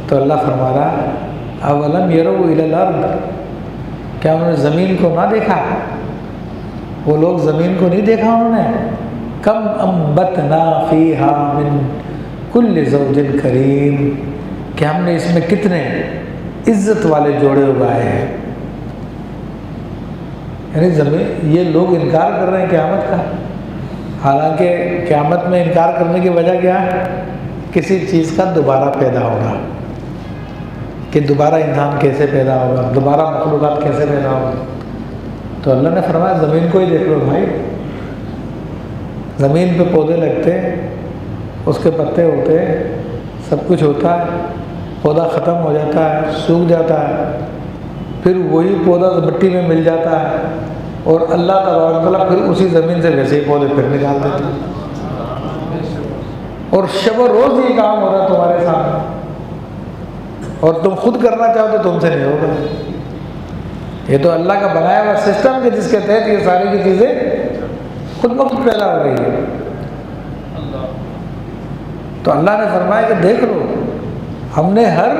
تو اللہ فرما رہا اولم یروا الی الارض، کیا انہوں نے زمین کو نہ دیکھا؟ وہ لوگ زمین کو نہیں دیکھا انہوں نے؟ کم انبتنا فیہا من کل زوج کریم، کہ ہم نے اس میں کتنے عزت والے جوڑے اگائے ہیں۔ یعنی زمین، یہ لوگ انکار کر رہے ہیں قیامت کا، حالانکہ قیامت میں انکار کرنے کی وجہ کیا ہے؟ کسی چیز کا دوبارہ پیدا ہوگا، کہ دوبارہ انسان کیسے پیدا ہوگا، دوبارہ مخلوقات کیسے پیدا ہوگا۔ تو اللہ نے فرمایا زمین کو ہی دیکھ لو بھائی، زمین پہ پودے لگتے، اس کے پتے ہوتے، سب کچھ ہوتا ہے، پودا ختم ہو جاتا ہے، سوکھ جاتا ہے، پھر وہی پودا مٹی میں مل جاتا ہے، اور اللہ تبارک و تعالیٰ پھر اسی زمین سے ویسے ہی پودے پھر نکال دیتے ہیں، اور شب و روز یہ کام ہو رہا ہے تمہارے سامنے، اور تم خود کرنا چاہو تو تم سے نہیں ہوگا۔ یہ تو اللہ کا بنایا ہوا سسٹم ہے جس کے تحت یہ ساری کی چیزیں خود بخود پیدا ہو رہی ہے۔ تو اللہ نے فرمایا کہ دیکھ لو، ہم نے ہر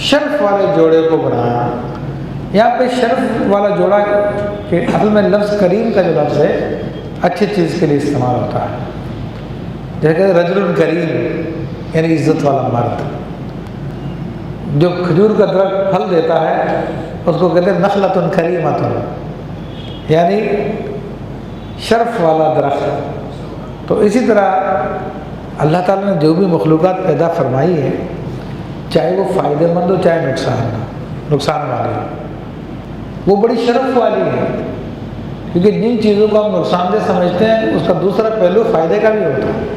شرف والے جوڑے کو بنایا۔ یہاں پہ شرف والا جوڑا کہ اصل میں لفظ کریم کا جو لفظ ہے اچھی چیز کے لیے استعمال ہوتا ہے، جیسے کہ رجل کریم یعنی عزت والا مرد۔ جو کھجور کا درخت پھل دیتا ہے اس کو کہتے ہیں نخلۃ کریمۃ، یعنی شرف والا درخت۔ تو اسی طرح اللہ تعالیٰ نے جو بھی مخلوقات پیدا فرمائی ہے، چاہے وہ فائدہ مند ہو چاہے نقصان والی ہو، وہ بڑی شرف والی ہے، کیونکہ جن چیزوں کو ہم نقصان دہ سمجھتے ہیں اس کا دوسرا پہلو فائدے کا بھی ہوتا ہے۔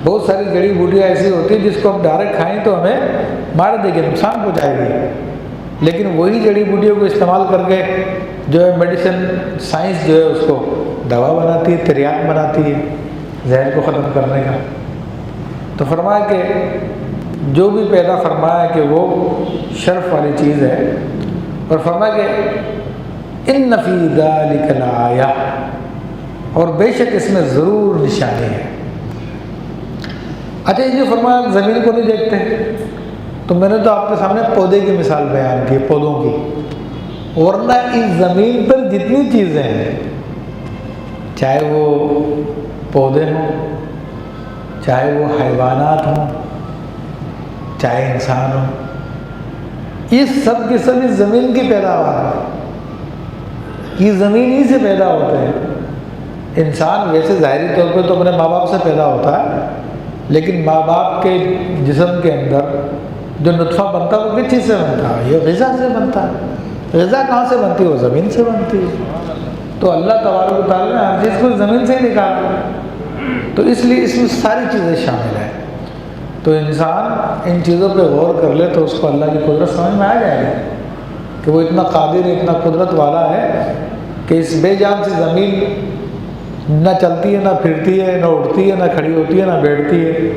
بہت ساری جڑی بوٹیاں ایسی ہوتی ہیں جس کو ہم ڈائریکٹ کھائیں تو ہمیں مار دے گی، نقصان پہنچائے گی، لیکن وہی جڑی بوٹیوں کو استعمال کر کے جو ہے میڈیسن سائنس جو ہے اس کو دوا بناتی ہے، تریاق بناتی ہے زہر کو ختم کرنے کا۔ تو فرمایا کہ جو بھی پیدا فرمایا کہ وہ شرف والی چیز ہے، اور فرمایا کہ ان فی ذلک لآیہ، اور بے شک اس میں ضرور نشانی ہے۔ اچھا، یہ جو فرمایا زمین کو نہیں دیکھتے، تو میں نے تو آپ کے سامنے پودے کی مثال بیان کی، پودوں کی، ورنہ اس زمین پر جتنی چیزیں ہیں، چاہے وہ پودے ہوں، چاہے وہ حیوانات ہوں، چاہے انسان ہوں، یہ سب کی سب اس زمین کی پیداوار ہے، یہ زمین ہی سے پیدا ہوتے ہیں۔ انسان ویسے ظاہری طور پہ تو اپنے ماں باپ سے پیدا ہوتا ہے، لیکن ماں باپ کے جسم کے اندر جو نطفہ بنتا ہے وہ کس چیز سے بنتا ہے؟ یہ غذا سے بنتا ہے۔ غذا کہاں سے بنتی ہے؟ وہ زمین سے بنتی ہے۔ تو اللہ تبارک و تعالیٰ نے ہر چیز کو زمین سے ہی نکالا، تو اس لیے اس میں ساری چیزیں شامل ہیں۔ تو انسان ان چیزوں پہ غور کر لے تو اس کو اللہ کی قدرت سمجھ میں آ جائے گا کہ وہ اتنا قادر ہے، اتنا قدرت والا ہے کہ اس بے جان سے زمین نہ چلتی ہے، نہ پھرتی ہے، نہ اٹھتی ہے، نہ کھڑی ہوتی ہے، نہ بیٹھتی ہے۔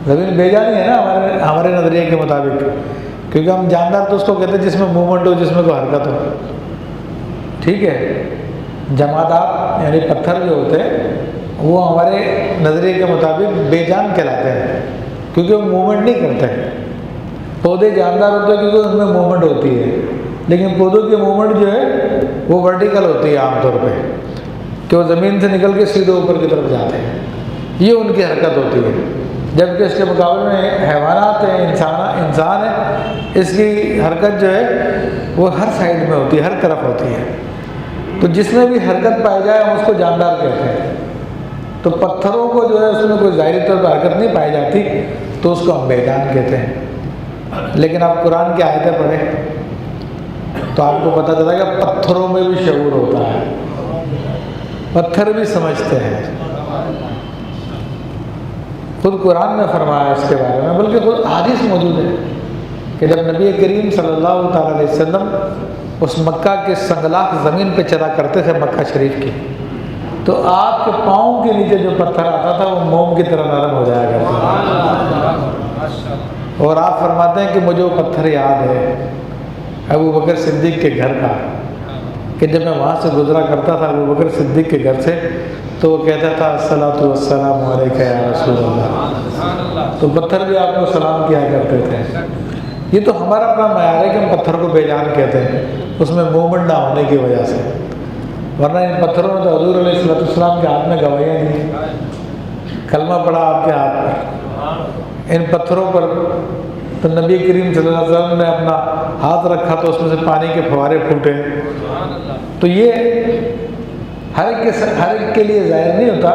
زمین بے جانی ہے نا ہمارے نظریے کے مطابق، کیونکہ ہم جاندار تو اس کو کہتے ہیں جس میں موومنٹ ہو، جس میں کوئی حرکت ہو، ٹھیک ہے۔ جمادات یعنی پتھر جو ہوتے ہیں وہ ہمارے نظریے کے مطابق بے جان کہلاتے ہیں، کیونکہ وہ موومنٹ نہیں کرتے ہیں۔ پودے جاندار ہوتے ہیں کیونکہ ان میں موومنٹ ہوتی ہے، لیکن پودوں کی موومنٹ جو ہے وہ ورٹیکل ہوتی ہے عام طور پہ، کہ وہ زمین سے نکل کے سیدھے اوپر کی طرف جاتے ہیں، یہ ان کی حرکت ہوتی ہے۔ جبکہ اس کے مقابلے میں حیوانات ہیں، انسان ہے، اس کی حرکت جو ہے وہ ہر سائڈ میں ہوتی ہے، ہر طرف ہوتی ہے۔ تو جس میں بھی حرکت پائی جائے ہم اس کو جاندار کہتے ہیں۔ تو پتھروں کو جو ہے اس میں کوئی ظاہری طور پر حرکت نہیں پائی جاتی تو اس کو ہم بے جان کہتے ہیں۔ لیکن آپ قرآن کی آیتیں پڑھیں تو آپ کو پتہ چلا کہ پتھروں میں بھی شعور ہوتا ہے، پتھر بھی سمجھتے ہیں۔ خود قرآن نے فرمایا اس کے بارے میں، بلکہ خود حدیث موجود ہے کہ جب نبی کریم صلی اللہ تعالیٰ علیہ وسلم اس مکہ کے سنگلاخ زمین پہ چلا کرتے تھے، مکہ شریف کی، تو آپ کے پاؤں کے نیچے جو پتھر آتا تھا وہ موم کی طرح نرم ہو جایا کرتا تھا۔ اور آپ فرماتے ہیں کہ مجھے وہ پتھر یاد ہے ابو بکر صدیق کے گھر کا، کہ جب میں وہاں سے گزرا کرتا تھا ابو بکر صدیق کے گھر سے تو وہ کہتا تھا الصلاۃ والسلام علیک یا رسول اللہ، تو پتھر بھی آپ کو سلام کیا کرتے تھے۔ یہ تو ہمارا اپنا معیار ہے کہ ہم پتھر کو بے جان کہتے ہیں، اس میں مومنٹ نہ ہونے کی وجہ سے، ورنہ ان پتھروں نے تو حضور علیہ الصلوۃ والسلام کے ہاتھ میں گواہیاں دی، کلمہ پڑا آپ کے ہاتھ پر۔ ان پتھروں پر تو نبی کریم صلی اللہ علیہ وسلم نے اپنا ہاتھ رکھا تو اس میں سے پانی کے فوارے پھوٹے۔ تو یہ ہر ایک کے لیے ظاہر نہیں ہوتا،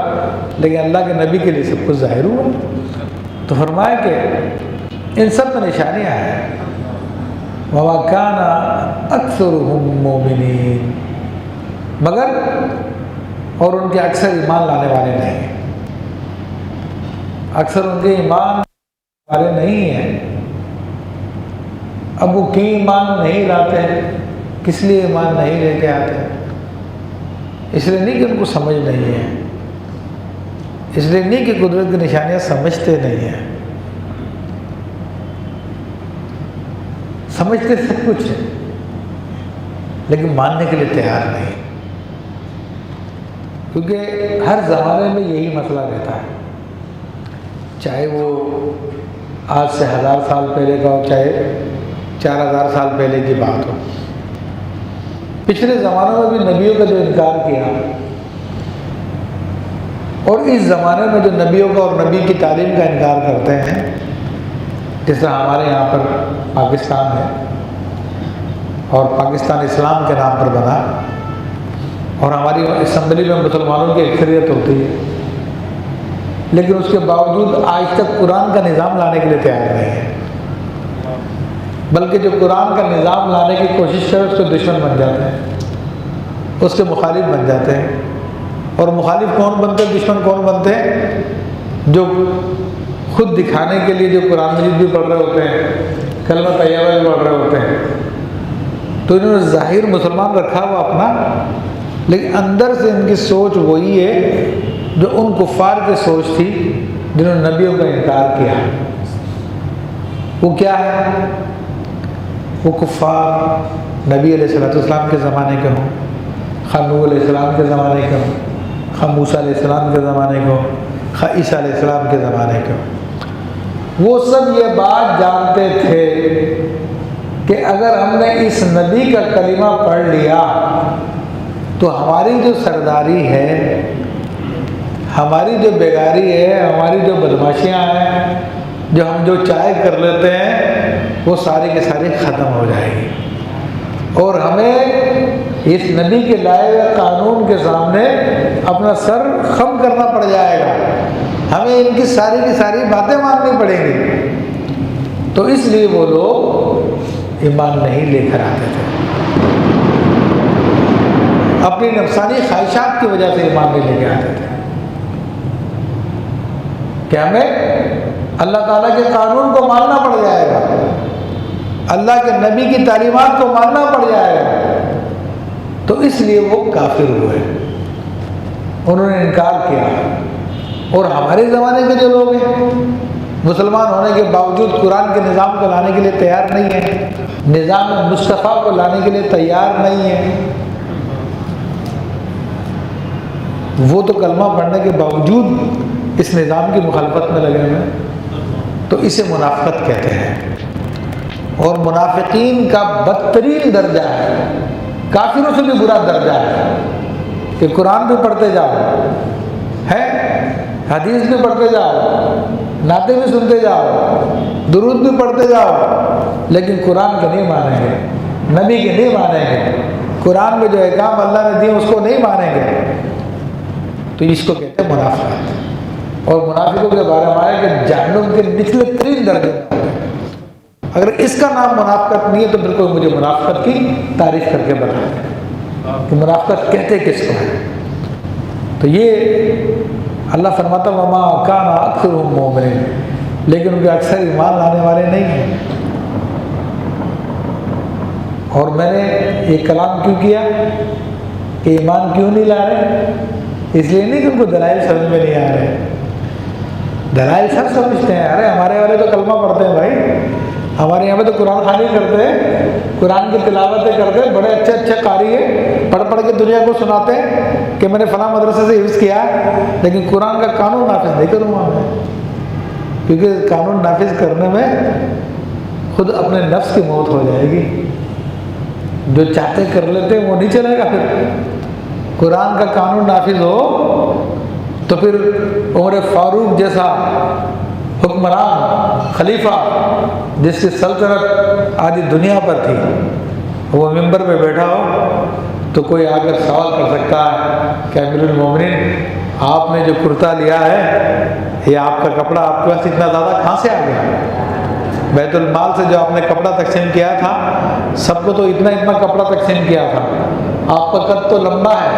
لیکن اللہ کے نبی کے لیے سب کچھ ظاہر ہوا۔ تو فرمایا کہ ان سب میں نشانیاں ہیں۔ وَمَا كَانَ أَكْثَرُهُم مُؤْمِنِينَ، مگر اور ان کے اکثر ایمان لانے والے نہیں ہیں، اکثر ان کے ایمان والے نہیں ہیں۔ اب وہ کیوں ایمان نہیں لاتے ہیں، کس لیے ایمان نہیں لے کے آتے ہیں؟ اس لیے نہیں کہ ان کو سمجھ نہیں ہے، اس لیے نہیں کہ قدرت کی نشانیاں سمجھتے نہیں ہیں، سمجھتے سب کچھ ہے لیکن ماننے کے لیے تیار نہیں، کیونکہ ہر زمانے میں یہی مسئلہ رہتا ہے، چاہے وہ آج سے 1000 سال پہلے کا ہو، چاہے 4000 سال پہلے کی بات ہو۔ پچھلے زمانوں میں بھی نبیوں کا جو انکار کیا، اور اس زمانے میں جو نبیوں کا اور نبی کی تعلیم کا انکار کرتے ہیں، جس طرح ہمارے یہاں پر پاکستان ہے اور پاکستان اسلام کے نام پر بنا، اور ہماری اسمبلی میں مسلمانوں کی اکثریت ہوتی ہے، لیکن اس کے باوجود آج تک قرآن کا نظام لانے کے لیے تیار نہیں ہے، بلکہ جو قرآن کا نظام لانے کی کوشش کرے اس کے دشمن بن جاتے ہیں، اس کے مخالف بن جاتے ہیں۔ اور مخالف کون بنتے ہیں، دشمن کون بنتے ہیں؟ جو خود دکھانے کے لیے جو قرآن مجید بھی پڑھ رہے ہوتے ہیں، کلمہ طیبہ بھی پڑھ رہے ہوتے ہیں، تو انہوں نے ظاہر مسلمان رکھا ہوا اپنا، لیکن اندر سے ان کی سوچ وہی ہے جو ان کفار کی سوچ تھی جنہوں نے نبیوں کا انکار کیا۔ وہ کیا ہے؟ وہ کفار نبی علیہ السلام کے زمانے کے ہوں، خواہ نوح علیہ السلام کے زمانے کے ہوں، خواہ موسیٰ علیہ السلام کے زمانے کے ہوں، خواہ عیسیٰ علیہ السلام کے زمانے کے ہوں، وہ سب یہ بات جانتے تھے کہ اگر ہم نے اس نبی کا کلمہ پڑھ لیا تو ہماری جو سرداری ہے، ہماری جو بیگاری ہے، ہماری جو بدماشیاں ہیں، جو ہم جو چاہے کر لیتے ہیں، وہ ساری کی ساری ختم ہو جائے گی، اور ہمیں اس نبی کے لائے ہوئے قانون کے سامنے اپنا سر خم کرنا پڑ جائے گا، ہمیں ان کی ساری باتیں ماننی پڑیں گی۔ تو اس لیے وہ لوگ ایمان نہیں لے کر آتے تھے، اپنی نفسانی خواہشات کی وجہ سے ایمان نہیں لے کے آتے تھے کہ ہمیں اللہ تعالیٰ کے قانون کو ماننا پڑ جائے گا، اللہ کے نبی کی تعلیمات کو ماننا پڑ جائے گا، تو اس لیے وہ کافر ہوئے، انہوں نے انکار کیا۔ اور ہمارے زمانے کے جو لوگ ہیں، مسلمان ہونے کے باوجود قرآن کے نظام کو لانے کے لیے تیار نہیں ہیں، نظام مصطفیٰ کو لانے کے لیے تیار نہیں ہیں، وہ تو کلمہ پڑھنے کے باوجود اس نظام کی مخالفت میں لگے ہوئے ہیں، تو اسے منافقت کہتے ہیں۔ اور منافقین کا بدترین درجہ ہے، کافروں سے بھی برا درجہ ہے، کہ قرآن بھی پڑھتے جاؤ، ہے حدیث بھی پڑھتے جاؤ، نعتیں بھی سنتے جاؤ، درود بھی پڑھتے جاؤ، لیکن قرآن کے نہیں مانیں گے، نبی کے نہیں مانیں گے، قرآن میں جو احکام اللہ نے دیے اس کو نہیں مانیں گے، تو اس کو کہتے ہیں منافقت۔ اور منافقوں کے بارے میں آیا کہ جہنم کے نچلے ترین درجے، اگر اس کا نام منافقت نہیں ہے تو بالکل مجھے منافقت کی تعریف کر کے بتا دیں کہ منافقت کہتے کس کو ہے۔ تو یہ اللہ فرماتا وما کان اکثرهم مؤمنین، لیکن ان کے اکثر ایمان لانے والے نہیں ہیں۔ اور میں نے یہ کلام کیوں کیا کہ ایمان کیوں نہیں لا رہے؟ اس لیے نہیں کہ ان کو دلائل سمجھ میں نہیں آ رہے، دلائل سب سمجھتے ہیں، ارے ہمارے والے تو کلمہ پڑھتے ہیں بھائی، ہمارے یہاں پہ تو قرآن خوانی کرتے ہیں، قرآن کی تلاوتیں کرتے ہیں، بڑے اچھے اچھے قاری ہیں، پڑھ پڑھ کے دنیا کو سناتے ہیں کہ میں نے فلاں مدرسے سے حفظ کیا ہے، لیکن قرآن کا قانون نافذ نہیں کروں گا میں، کیونکہ قانون نافذ کرنے میں خود اپنے نفس کی موت ہو جائے گی، جو چاہتے کر لیتے وہ نہیں چلے گا۔ پھر قرآن کا قانون نافذ ہو تو پھر عمر فاروق جیسا حکمران خلیفہ جس کی سلطنت آدھی دنیا پر تھی، وہ ممبر پہ بیٹھا ہو تو کوئی آ کر سوال کر سکتا ہے کہ امیر المومنین آپ نے جو کرتا لیا ہے یہ آپ کا کپڑا آپ کے پاس اتنا زیادہ کہاں سے آ گیا؟ بیت المال سے جو آپ نے کپڑا تقسیم کیا تھا سب کو تو اتنا اتنا کپڑا تقسیم کیا تھا، آپ کا قد تو لمبا ہے،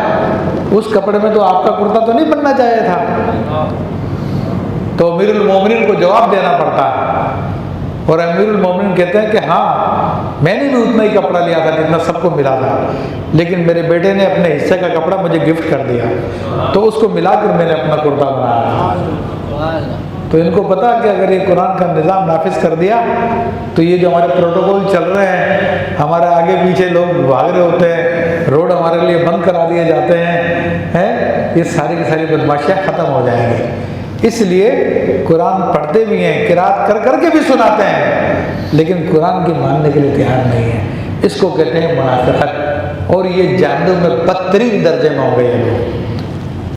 اس کپڑے میں تو آپ کا کرتا تو نہیں بننا چاہیے تھا۔ تو امیر المومنین کو جواب دینا پڑتا ہے، اور امیر المومنین کہتے ہیں کہ ہاں میں نے بھی اتنا ہی کپڑا لیا تھا جتنا سب کو ملا تھا، لیکن میرے بیٹے نے اپنے حصے کا کپڑا مجھے گفٹ کر دیا تو اس کو ملا کر میں نے اپنا کرتا بنایا۔ تو ان کو پتا کہ اگر یہ قرآن کا نظام نافذ کر دیا تو یہ جو ہمارے پروٹوکول چل رہے ہیں، ہمارے آگے پیچھے لوگ بھاگ رہے ہوتے ہیں، روڈ ہمارے لیے بند کرا دیے جاتے ہیں، یہ ساری کی ساری بدماشیاں ختم ہو جائیں گی۔ اس لیے قرآن پڑھتے بھی ہیں، قرات کر کر کے بھی سناتے ہیں، لیکن قرآن کی ماننے کے لیے تیار نہیں ہے۔ اس کو کہتے ہیں منافقت، اور یہ جہنم میں بدترین درجے میں ہو گئے ہیں لوگ۔